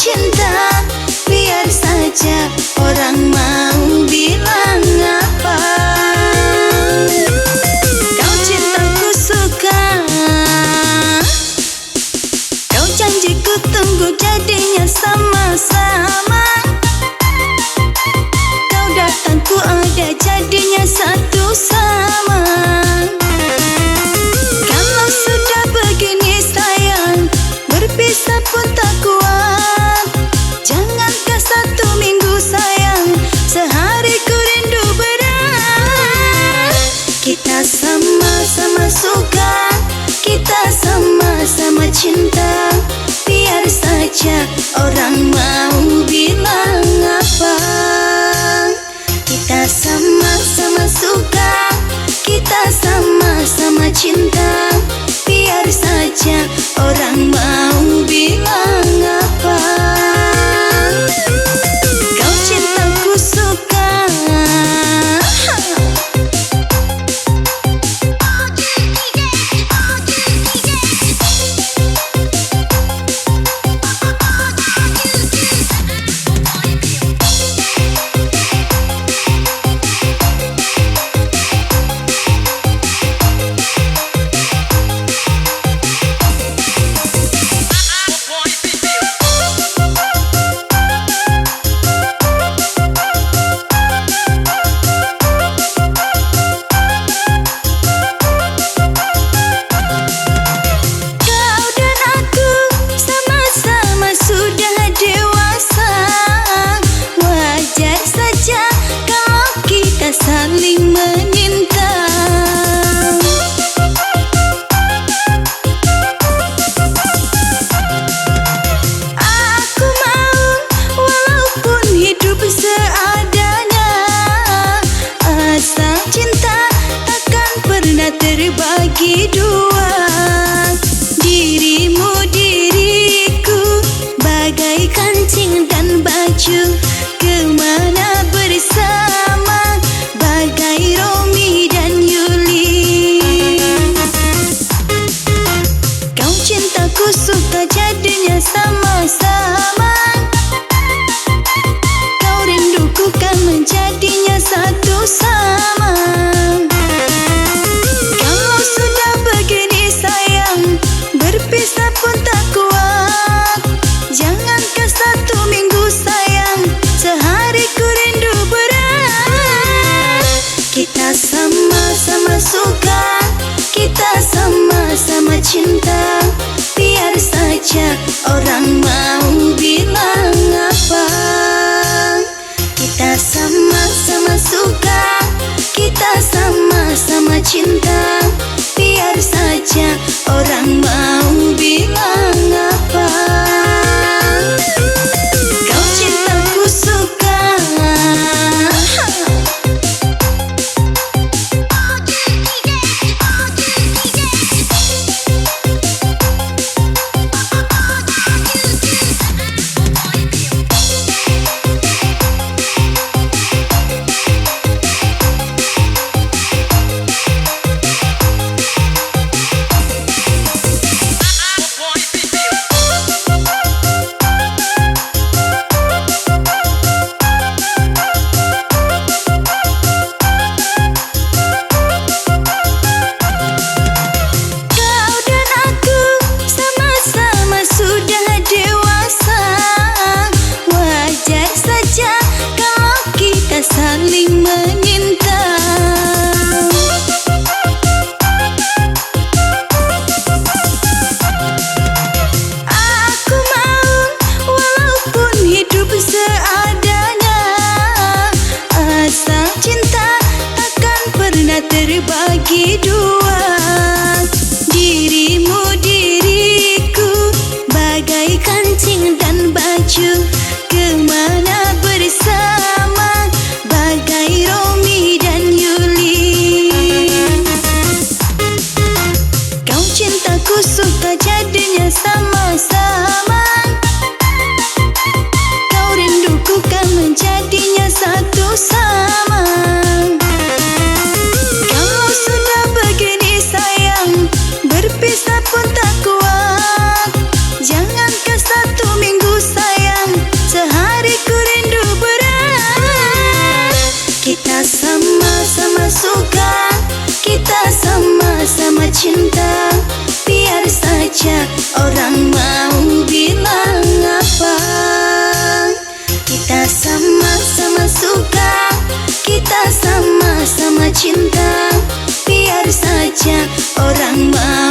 cinta, biar saja orang mau bilang apa. Kau cintaku suka, kau janjiku tunggu jadinya sama-sama. Kau datang ku ada jadinya satu sama. Kalau sudah begini sayang, berpisah pun tak kuat. Jangankah 1 minggu sayang, sehari ku rindu berat. Kita sama-sama suka, kita sama-sama cinta, biar saja orang mau bilang apa. Kita sama-sama suka, kita sama-sama cinta, biar saja orang mau bilang apa. Kau cintaku suka, saling meminta. Aku mau walaupun hidup seadanya, asal cinta takkan pernah terbagi dua. Dirimu diriku bagai kancing dan baju, kemana bersama bagai Romi dan Yuli. Kau cintaku suka jadinya sama-sama, kau rinduku kan menjadinya satu sama. Kalau sudah begini sayang, berpisah pun tak kuat. Jangankah 1 minggu sayang, sehari ku rindu berat. Kita sama-sama suka, kita sama-sama cinta, biar saja orang mau bilang apa. Kita sama-sama kita sama-sama cinta. Biar saja orang mau